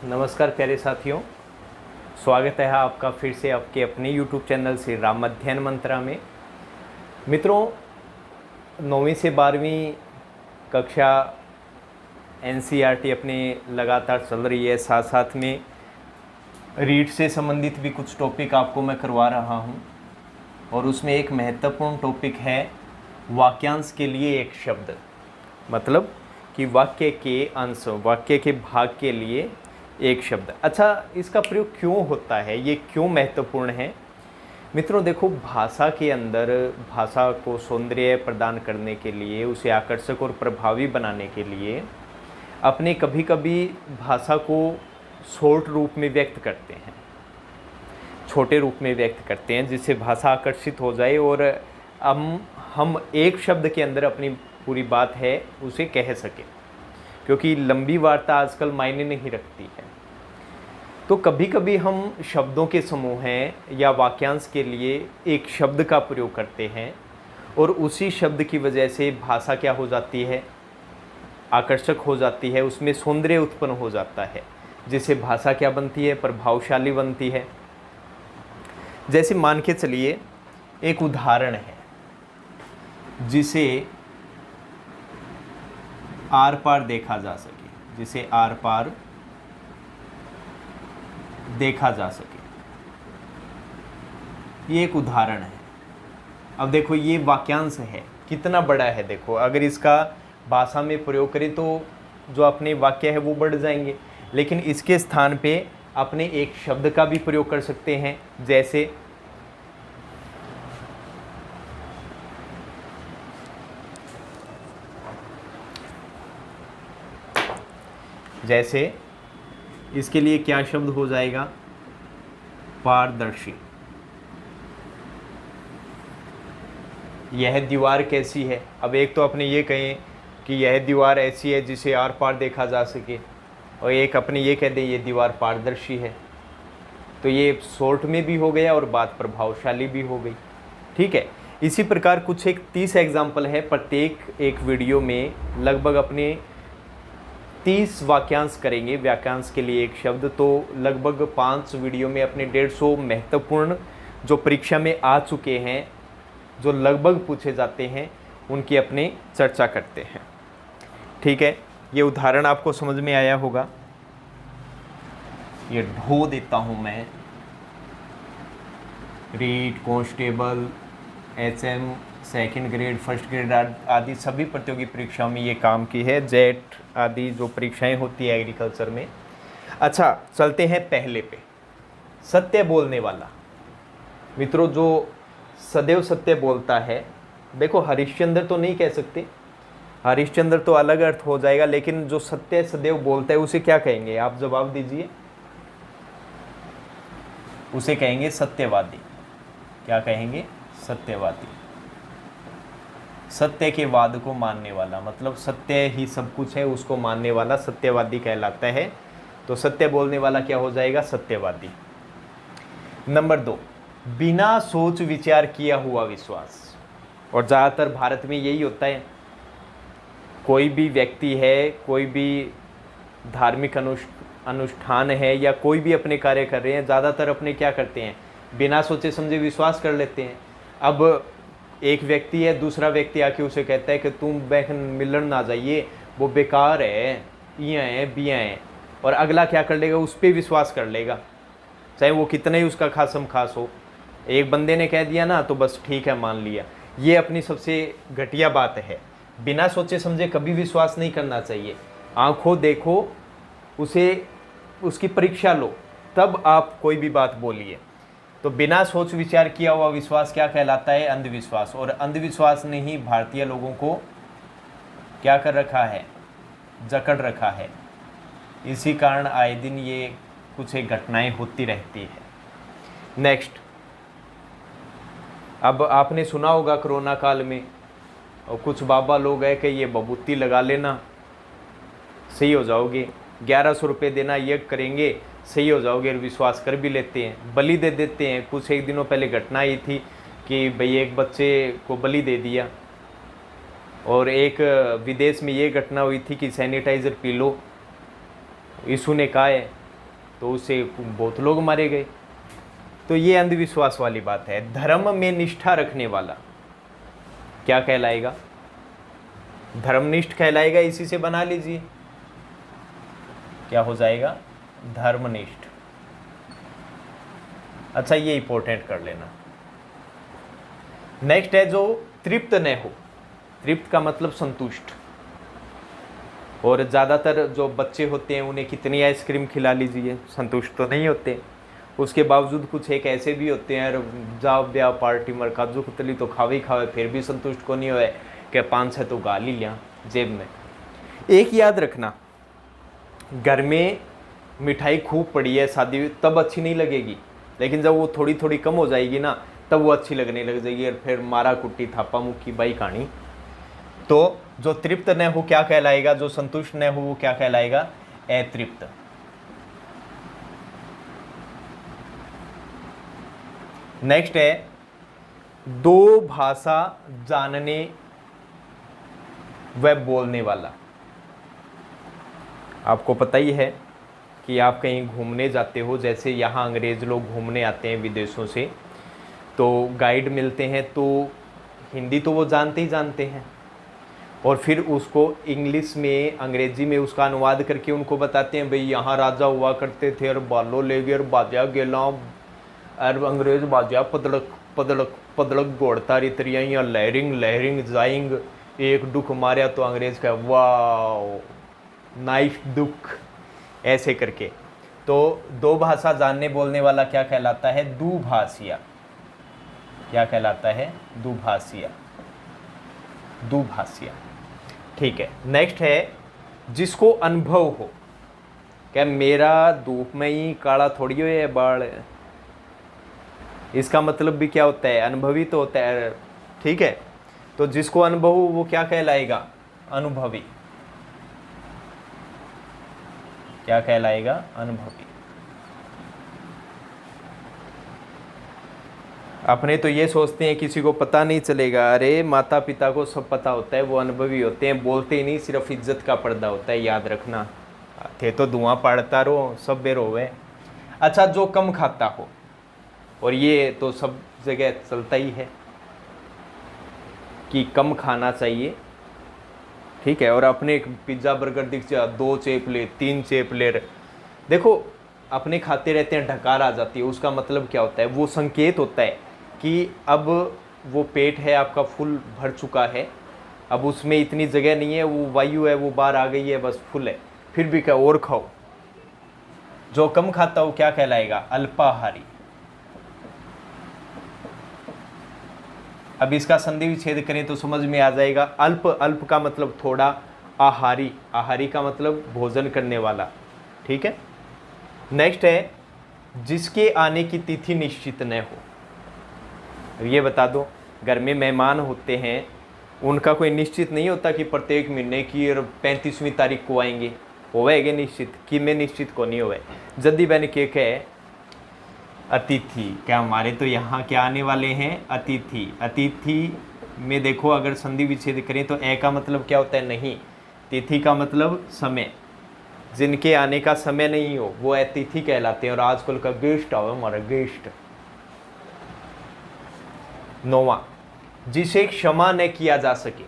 नमस्कार प्यारे साथियों, स्वागत है आपका फिर से आपके अपने YouTube चैनल श्री राम अध्ययन मंत्रा में। मित्रों, 9वीं से 12वीं कक्षा NCERT अपने लगातार चल रही है। साथ साथ में रीड से संबंधित भी कुछ टॉपिक आपको मैं करवा रहा हूं, और उसमें एक महत्वपूर्ण टॉपिक है वाक्यांश के लिए एक शब्द। मतलब कि वाक्य के अंश, वाक्य के भाग के लिए एक शब्द। अच्छा, इसका प्रयोग क्यों होता है, ये क्यों महत्वपूर्ण है? मित्रों देखो, भाषा के अंदर भाषा को सौंदर्य प्रदान करने के लिए, उसे आकर्षक और प्रभावी बनाने के लिए अपने कभी कभी भाषा को शॉर्ट रूप में व्यक्त करते हैं, छोटे रूप में व्यक्त करते हैं, जिससे भाषा आकर्षित हो जाए और हम एक शब्द के अंदर अपनी पूरी बात है उसे कह सकें, क्योंकि लंबी वार्ता आजकल मायने नहीं रखती है। तो कभी कभी हम शब्दों के समूह हैं या वाक्यांश के लिए एक शब्द का प्रयोग करते हैं, और उसी शब्द की वजह से भाषा क्या हो जाती है, आकर्षक हो जाती है, उसमें सौंदर्य उत्पन्न हो जाता है, जिससे भाषा क्या बनती है, प्रभावशाली बनती है। जैसे मान के चलिए, एक उदाहरण है जिसे आर पार देखा जा सके, जिसे आर पार देखा जा सके, ये एक उदाहरण है। अब देखो, ये वाक्यांश है, कितना बड़ा है। देखो, अगर इसका भाषा में प्रयोग करें तो जो अपने वाक्य है वो बढ़ जाएंगे, लेकिन इसके स्थान पे अपने एक शब्द का भी प्रयोग कर सकते हैं। जैसे इसके लिए क्या शब्द हो जाएगा? पारदर्शी। यह दीवार कैसी है? अब एक तो अपने ये कहें कि यह दीवार ऐसी है जिसे आर पार देखा जा सके, और एक अपने ये कह दें ये दीवार पारदर्शी है। तो ये शॉर्ट में भी हो गया और बात प्रभावशाली भी हो गई। ठीक है, इसी प्रकार कुछ एक 30 एग्जाम्पल है। प्रत्येक एक वीडियो में लगभग अपने 30 वाक्यांश करेंगे, वाक्यांश के लिए एक शब्द। तो लगभग 5 वीडियो में अपने 150 महत्वपूर्ण जो परीक्षा में आ चुके हैं, जो लगभग पूछे जाते हैं, उनकी अपने चर्चा करते हैं। ठीक है, ये उदाहरण आपको समझ में आया होगा। ये ढो देता हूँ मैं। REET, constable, HM, second grade, first grade आदि सभी प्रतियोगी परीक्षाओं में ये काम की है। जेट आदि जो परीक्षाएं होती है एग्रीकल्चर में। अच्छा, चलते हैं पहले पे। सत्य बोलने वाला। मित्रों, जो सदैव सत्य बोलता है, देखो हरिश्चंद्र तो नहीं कह सकते, हरिश्चंद्र तो अलग अर्थ हो जाएगा, लेकिन जो सत्य सदैव बोलता है उसे क्या कहेंगे? आप जवाब दीजिए। उसे कहेंगे सत्यवादी। क्या कहेंगे? सत्यवादी। सत्य के वाद को मानने वाला, मतलब सत्य ही सब कुछ है उसको मानने वाला सत्यवादी कहलाता है। तो सत्य बोलने वाला क्या हो जाएगा? सत्यवादी। नंबर 2, बिना सोच विचार किया हुआ विश्वास। और ज़्यादातर भारत में यही होता है। कोई भी व्यक्ति है, कोई भी धार्मिक अनुष्ठान है, या कोई भी अपने कार्य कर रहे हैं, ज़्यादातर अपने क्या करते हैं? बिना सोचे समझे विश्वास कर लेते हैं। अब एक व्यक्ति है, दूसरा व्यक्ति आके उसे कहता है कि तुम बहन मिलन ना जाइए, वो बेकार है, ये है बिया है, और अगला क्या कर लेगा? उस पर विश्वास कर लेगा, चाहे वो कितना ही उसका खासम खास हो। एक बंदे ने कह दिया ना, तो बस ठीक है, मान लिया। ये अपनी सबसे घटिया बात है। बिना सोचे समझे कभी विश्वास नहीं करना चाहिए। आंखों देखो उसे, उसकी परीक्षा लो, तब आप कोई भी बात बोलिए। तो बिना सोच विचार किया हुआ विश्वास क्या कहलाता है? अंधविश्वास। और अंधविश्वास ने ही भारतीय लोगों को क्या कर रखा है? जकड़ रखा है। इसी कारण आए दिन ये कुछ एक घटनाएं होती रहती है। नेक्स्ट, अब आपने सुना होगा कोरोना काल में, और कुछ बाबा लोग हैं कि ये बबूती लगा लेना, सही हो जाओगे, 1100 रुपये देना, ये करेंगे, सही हो जाओगे, और विश्वास कर भी लेते हैं, बलि दे देते हैं। कुछ एक दिनों पहले घटना आई थी कि भाई एक बच्चे को बलि दे दिया, और एक विदेश में ये घटना हुई थी कि सैनिटाइज़र पी लो, यीशु ने कहा है तो उससे बहुत लोग मारे गए। तो ये अंधविश्वास वाली बात है। धर्म में निष्ठा रखने वाला क्या कहलाएगा? धर्मनिष्ठ कहलाएगा। इसी से बना लीजिए, क्या हो जाएगा? धर्मनिष्ठ। अच्छा, ये इंपॉर्टेंट कर लेना। नेक्स्ट है जो तृप्त न हो। तृप्त का मतलब संतुष्ट। और ज़्यादातर जो बच्चे होते हैं उन्हें कितनी आइसक्रीम खिला लीजिए, संतुष्ट तो नहीं होते। उसके बावजूद कुछ एक ऐसे भी होते हैं, जाओ ब्याह पार्टी मर काजू कतली तो खावे ही खावे, फिर भी संतुष्ट को नहीं हुए कि 5-6 तो गाल ही लिया जेब में। एक याद रखना, घर में मिठाई खूब पड़ी है शादी तब अच्छी नहीं लगेगी, लेकिन जब वो थोड़ी थोड़ी कम हो जाएगी ना तब वो अच्छी लगने लग जाएगी, और फिर मारा कुट्टी थापा मुक्की बाई कहानी। तो जो तृप्त न हो क्या कहलाएगा? जो संतुष्ट न हो वो क्या कहलाएगा? अतृप्त। नेक्स्ट है दो भाषा जानने व बोलने वाला। आपको पता ही है कि आप कहीं घूमने जाते हो, जैसे यहाँ अंग्रेज लोग घूमने आते हैं विदेशों से, तो गाइड मिलते हैं तो हिंदी तो वो जानते ही जानते हैं, और फिर उसको इंग्लिश में अंग्रेजी में उसका अनुवाद करके उनको बताते हैं, भाई यहाँ राजा हुआ करते थे और बालो ले गए और बाजा गेला और अंग्रेज बाजा पदड़क पदड़क पदड़क गोड़ता रितरिया या लहरिंग लहरिंग जाएंग, एक दुख मारा तो अंग्रेज का वाह नाइस दुख, ऐसे करके। तो दो भाषा जानने बोलने वाला क्या कहलाता है? दुभाषिया। क्या कहलाता है? दुभाषिया। दुभाषिया, ठीक है। नेक्स्ट है जिसको अनुभव हो। क्या मेरा धूप में ही काला थोड़ी हो है बाल, इसका मतलब भी क्या होता है? अनुभवी तो होता है, ठीक है। तो जिसको अनुभव हो वो क्या कहलाएगा? अनुभवी। क्या कहलाएगा? अनुभवी। अपने तो ये सोचते हैं किसी को पता नहीं चलेगा, अरे माता पिता को सब पता होता है, वो अनुभवी होते हैं, बोलते ही नहीं, सिर्फ इज्जत का पर्दा होता है, याद रखना। थे तो धुआं पड़ता रहो, सब बेर होवे। अच्छा, जो कम खाता हो, और ये तो सब जगह चलता ही है कि कम खाना चाहिए, ठीक है। और अपने पिज्ज़ा बर्गर दिख जा 2 चेप ले 3 चेप ले, देखो अपने खाते रहते हैं, ढकार आ जाती है, उसका मतलब क्या होता है? वो संकेत होता है कि अब वो पेट है आपका फुल भर चुका है, अब उसमें इतनी जगह नहीं है, वो वायु है वो बाहर आ गई है, बस फुल है, फिर भी क्या और खाओ। जो कम खाता हो क्या कहलाएगा? अल्पाहारी। अब इसका संधि विच्छेद करें तो समझ में आ जाएगा। अल्प, अल्प का मतलब थोड़ा, आहारी, आहारी का मतलब भोजन करने वाला, ठीक है। नेक्स्ट है जिसके आने की तिथि निश्चित न हो। ये बता दो, घर में मेहमान होते हैं, उनका कोई निश्चित नहीं होता कि प्रत्येक महीने की 35वीं तारीख को आएंगे, होवेगे निश्चित कि मैं निश्चित को नहीं होवे। जद्दी बहन के है अतिथि, क्या हमारे तो यहाँ क्या आने वाले हैं? अतिथि। अतिथि में देखो अगर संधि विच्छेद करें तो ए का मतलब क्या होता है? नहीं। तिथि का मतलब समय, जिनके आने का समय नहीं हो वो अतिथि कहलाते हैं। और आजकल का गेस्ट आओ, हमारा गेस्ट। 9वां, जिसे क्षमा न किया जा सके।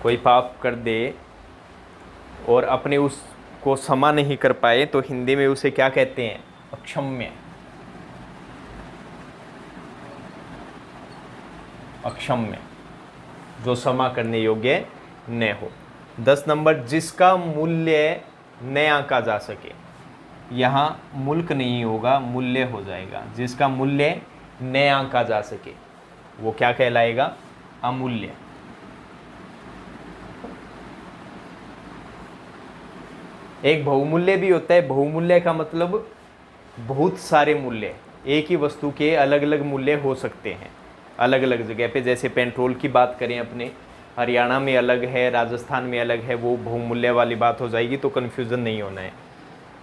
कोई पाप कर दे और अपने उसको क्षमा नहीं कर पाए तो हिंदी में उसे क्या कहते हैं? अक्षम्य। अक्षम्य, जो क्षमा करने योग्य न हो। 10 नंबर, जिसका मूल्य न आंका जा सके। यहाँ मुल्क नहीं होगा, मूल्य हो जाएगा। जिसका मूल्य न आंका जा सके वो क्या कहलाएगा? अमूल्य। एक बहुमूल्य भी होता है। बहुमूल्य का मतलब बहुत सारे मूल्य, एक ही वस्तु के अलग अलग मूल्य हो सकते हैं अलग अलग जगह पे। जैसे पेट्रोल की बात करें अपने, हरियाणा में अलग है, राजस्थान में अलग है, वो बहुमूल्य वाली बात हो जाएगी, तो कन्फ्यूज़न नहीं होना है।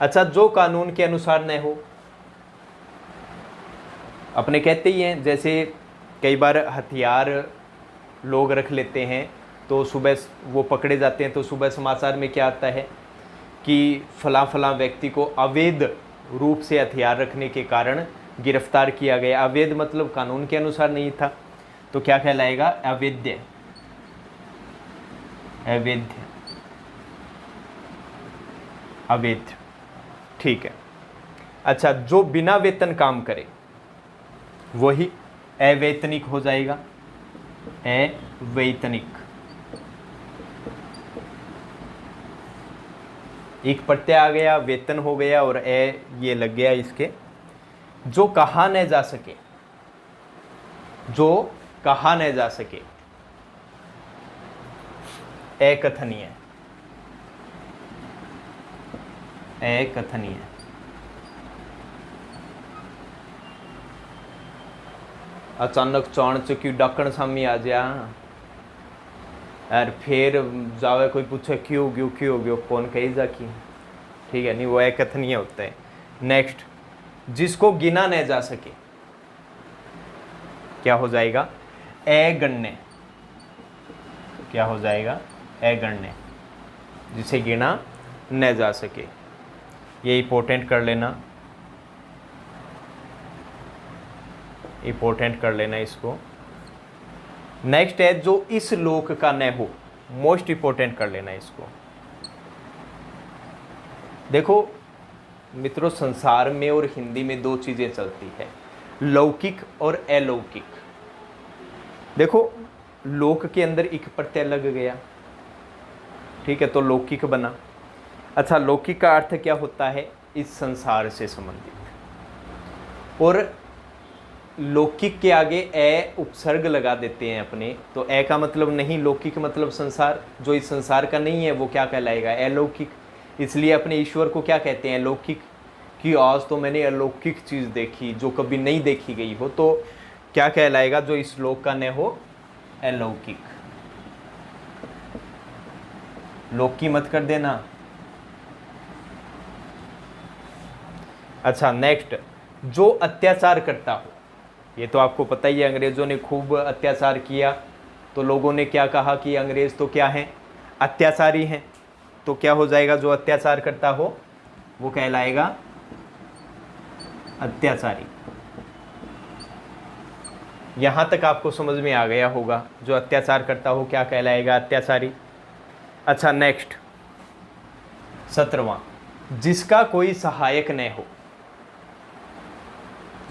अच्छा, जो कानून के अनुसार न हो। अपने कहते ही हैं, जैसे कई बार हथियार लोग रख लेते हैं तो सुबह वो पकड़े जाते हैं, तो सुबह समाचार में क्या आता है कि फला फला व्यक्ति को अवैध रूप से हथियार रखने के कारण गिरफ्तार किया गया। अवैध मतलब कानून के अनुसार नहीं था, तो क्या कहलाएगा? अवैध। अवैध, अवैध, ठीक है। अच्छा, जो बिना वेतन काम करे वही अवैतनिक हो जाएगा। अवैतनिक, एक प्रत्यय आ गया, वेतन हो गया और ये लग गया इसके। जो कहा न जा सके, जो कहा न जा सके, अकथनीय, अकथनीय। अचानक चाणचक्की डाकण सामी आ जा और फिर जावे कोई पूछे क्यों गयो, क्यों गयो, कौन कही जा की, ठीक है, नहीं, वो अकथनीय होता है। नेक्स्ट, जिसको गिना न जा सके, क्या हो जाएगा? अगण्य। क्या हो जाएगा? अगण्य, जिसे गिना न जा सके। ये इंपॉर्टेंट कर लेना, इंपॉर्टेंट कर लेना इसको। नेक्स्ट है जो इस लोक का न हो, मोस्ट इंपॉर्टेंट कर लेना इसको। देखो मित्रों, संसार में और हिंदी में दो चीजें चलती है, लौकिक और अलौकिक। देखो, लोक के अंदर एक प्रत्यय लग गया, ठीक है, तो लौकिक बना। अच्छा, लौकिक का अर्थ क्या होता है? इस संसार से संबंधित। और लौकिक के आगे ए उपसर्ग लगा देते हैं अपने, तो ए का मतलब नहीं, लौकिक मतलब संसार। जो इस संसार का नहीं है वो क्या कहलाएगा? अलौकिक। इसलिए अपने ईश्वर को क्या कहते हैं? अलौकिक। कि आज तो मैंने अलौकिक चीज़ देखी जो कभी नहीं देखी गई हो, तो क्या कहलाएगा? जो इस लोक का न हो, अलौकिक। लौकी मत कर देना। अच्छा, नेक्स्ट, जो अत्याचार करता हो। ये तो आपको पता ही है, अंग्रेज़ों ने खूब अत्याचार किया, तो लोगों ने क्या कहा कि अंग्रेज़ तो क्या हैं? अत्याचारी हैं। तो क्या हो जाएगा? जो अत्याचार करता हो वो कहलाएगा अत्याचारी। यहाँ तक आपको समझ में आ गया होगा, जो अत्याचार करता हो क्या कहलाएगा? अत्याचारी। अच्छा, नेक्स्ट 17वां, जिसका कोई सहायक न हो।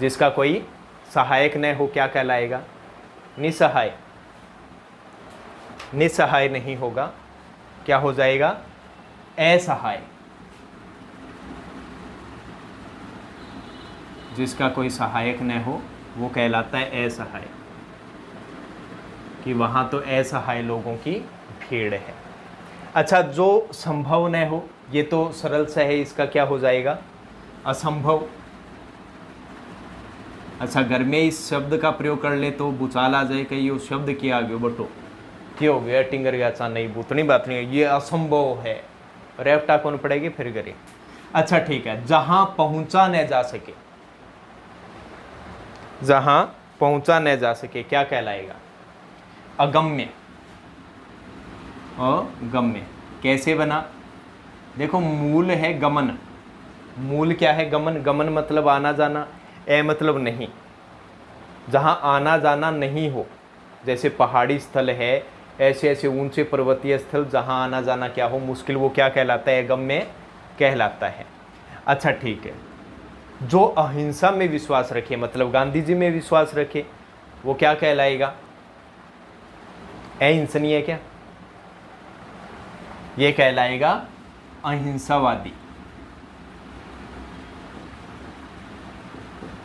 जिसका कोई सहायक न हो क्या कहलाएगा? निसहाय। निसहाय नहीं होगा, क्या हो जाएगा? असहाय। जिसका कोई सहायक न हो वो कहलाता है असहाय, कि वहाँ तो असहाय लोगों की भीड़ है। अच्छा, जो संभव न हो, ये तो सरल सा है, इसका क्या हो जाएगा? असंभव। अच्छा, घर में इस शब्द का प्रयोग कर ले तो भूचाल आ जाए, कहीं उस शब्द किया गयो बटो, क्यों हो गया टिंगर गया चा, नहीं भूतनी बात नहीं है, ये असंभव है, रेफ्टा कौन पड़ेगी फिर करे। अच्छा ठीक है, जहां पहुंचा न जा सके, जहां पहुंचा न जा सके क्या कहलाएगा? अगम्य। अगम्य कैसे बना? देखो, मूल है गमन। मूल क्या है? गमन। गमन मतलब आना जाना, ए मतलब नहीं। जहाँ आना जाना नहीं हो, जैसे पहाड़ी स्थल है, ऐसे ऐसे ऊंचे पर्वतीय स्थल जहाँ आना जाना क्या हो मुश्किल, वो क्या कहलाता है? अगम्य कहलाता है। अच्छा ठीक है, जो अहिंसा में विश्वास रखे, मतलब गांधी जी में विश्वास रखे, वो क्या कहलाएगा? अहिंसनीय क्या? ये कहलाएगा अहिंसावादी।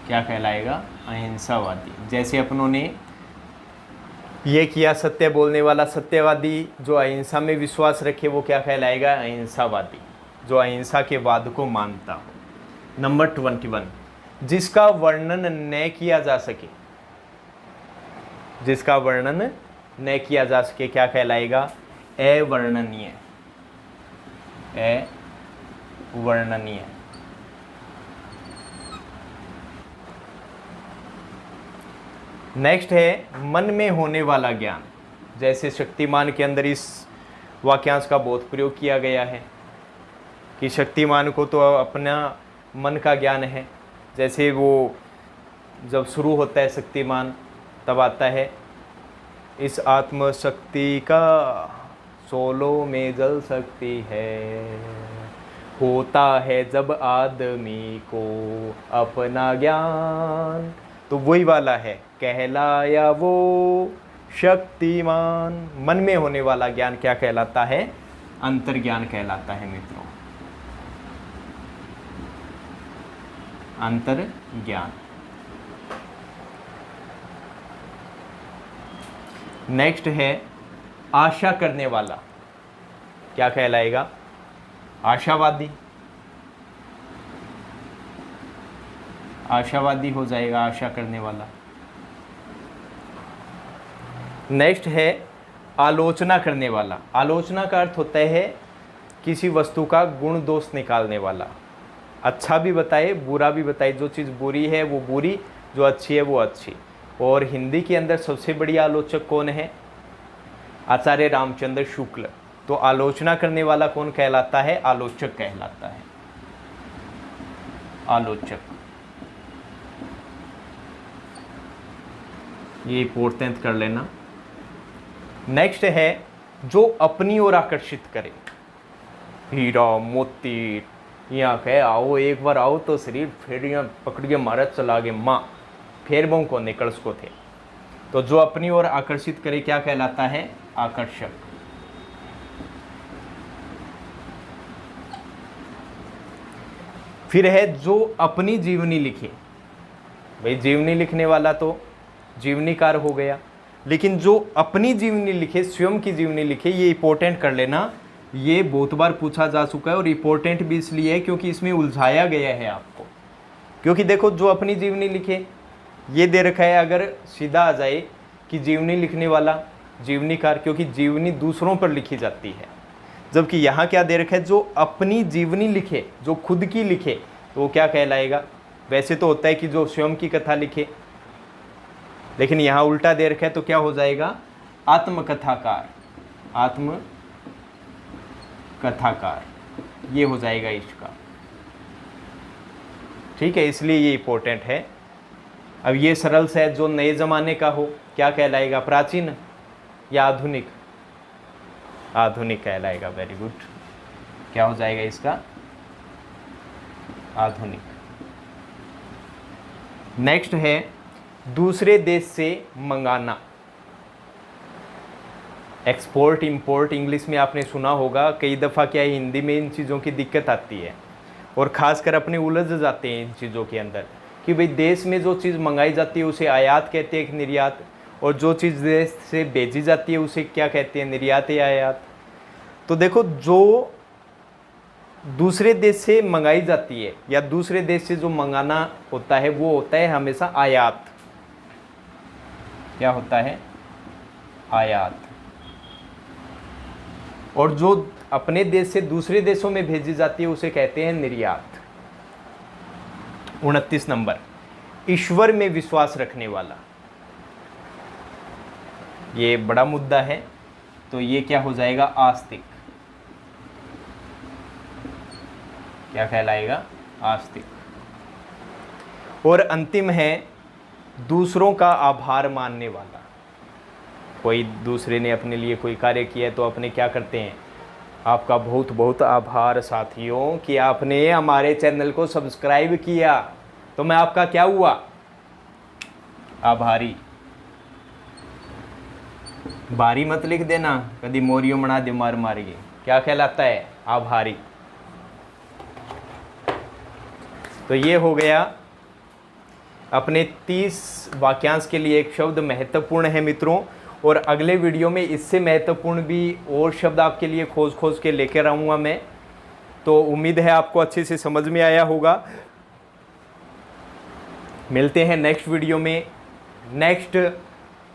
क्या कहलाएगा? अहिंसावादी। जैसे अपनों ने ये किया सत्य बोलने वाला सत्यवादी, जो अहिंसा में विश्वास रखे वो क्या कहलाएगा? अहिंसावादी, जो अहिंसा के वाद को मानता हो। नंबर 21, जिसका वर्णन न किया जा सके, जिसका वर्णन न किया जा सके क्या कहलाएगा? अवर्णनीय। अवर्णनीय। नेक्स्ट है मन में होने वाला ज्ञान। जैसे शक्तिमान के अंदर इस वाक्यांश का बहुत प्रयोग किया गया है। कि शक्तिमान को तो अपना मन का ज्ञान है। जैसे वो जब शुरू होता है शक्तिमान तब आता है, इस आत्मशक्ति का सोलों में जल सकती है, होता है जब आदमी को अपना ज्ञान। तो वही वाला है, कहलाया वो शक्तिमान। मन में होने वाला ज्ञान क्या कहलाता है? अंतर्ज्ञान कहलाता है मित्रों, अंतर्ज्ञान। नेक्स्ट है आशा करने वाला, क्या कहलाएगा? आशावादी। आशावादी हो जाएगा, आशा करने वाला। नेक्स्ट है आलोचना करने वाला। आलोचना का अर्थ होता है किसी वस्तु का गुण दोष निकालने वाला, अच्छा भी बताए बुरा भी बताए। जो चीज़ बुरी है वो बुरी, जो अच्छी है वो अच्छी। और हिंदी के अंदर सबसे बड़ी आलोचक कौन है? आचार्य रामचंद्र शुक्ल। तो आलोचना करने वाला कौन कहलाता है? आलोचक कहलाता है, आलोचक। ये इंपॉर्टेंट कर लेना। नेक्स्ट है जो अपनी ओर आकर्षित करे। हीरा मोती यहाँ कहे आओ, एक बार आओ तो शरीर फिर यहाँ पकड़िए मारा चला गए माँ, फेर बहु को निकल्स को थे। तो जो अपनी ओर आकर्षित करे क्या कहलाता है? आकर्षक। फिर है जो अपनी जीवनी लिखे। भाई जीवनी लिखने वाला तो जीवनीकार हो गया, लेकिन जो अपनी जीवनी लिखे, स्वयं की जीवनी लिखे, ये इंपॉर्टेंट कर लेना। ये बहुत बार पूछा जा चुका है और इंपॉर्टेंट भी इसलिए है क्योंकि इसमें उलझाया गया है आपको। क्योंकि देखो जो अपनी जीवनी लिखे ये दे रखा है, अगर सीधा आ जाए कि जीवनी लिखने वाला जीवनीकार, क्योंकि जीवनी दूसरों पर लिखी जाती है, जबकि यहाँ क्या दे रखा है? जो अपनी जीवनी लिखे, जो खुद की लिखे, तो वो क्या कहलाएगा? वैसे तो होता है कि जो स्वयं की कथा लिखे, लेकिन यहाँ उल्टा दे रखा है तो क्या हो जाएगा? आत्मकथाकार। आत्मकथाकार ये हो जाएगा इसका, ठीक है, इसलिए ये इंपॉर्टेंट है। अब ये सरल से जो नए ज़माने का हो क्या कहलाएगा? प्राचीन या आधुनिक? आधुनिक कहलाएगा। Very good. क्या हो जाएगा इसका? आधुनिक। नेक्स्ट है दूसरे देश से मंगाना। एक्सपोर्ट इंपोर्ट इंग्लिश में आपने सुना होगा कई दफ़ा। क्या है, हिंदी में इन चीज़ों की दिक्कत आती है और ख़ासकर अपने उलझ जाते हैं इन चीज़ों के अंदर कि भाई देश में जो चीज़ मंगाई जाती है उसे आयात कहते हैं, निर्यात, और जो चीज़ देश से भेजी जाती है उसे क्या कहते हैं? निर्यात या आयात। तो देखो, जो दूसरे देश से मंगाई जाती है या दूसरे देश से जो मंगाना होता है वो होता है हमेशा आयात। क्या होता है? आयात। और जो अपने देश से दूसरे देशों में भेजी जाती है उसे कहते हैं निर्यात। 29 नंबर, ईश्वर में विश्वास रखने वाला। ये बड़ा मुद्दा है, तो ये क्या हो जाएगा? आस्तिक। क्या कहलाएगा? आस्तिक। और अंतिम है दूसरों का आभार मानने वाला। कोई दूसरे ने अपने लिए कोई कार्य किया है तो अपने क्या करते हैं? आपका बहुत बहुत आभार साथियों कि आपने हमारे चैनल को सब्सक्राइब किया, तो मैं आपका क्या हुआ? आभारी। बारी मत लिख देना, कभी मोरियो मना दे मार मारिए। क्या कहलाता है? आभारी। तो ये हो गया अपने 30 वाक्यांश के लिए एक शब्द महत्वपूर्ण है मित्रों। और अगले वीडियो में इससे महत्वपूर्ण भी और शब्द आपके लिए खोज के लेकर आऊँगा मैं। तो उम्मीद है आपको अच्छे से समझ में आया होगा। मिलते हैं नेक्स्ट वीडियो में नेक्स्ट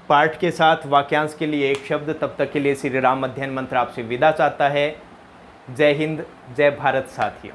पार्ट के साथ। वाक्यांश के लिए एक शब्द। तब तक के लिए श्री राम अध्ययन मंत्र आपसे विदा चाहता है। जय हिंद, जय भारत साथियों।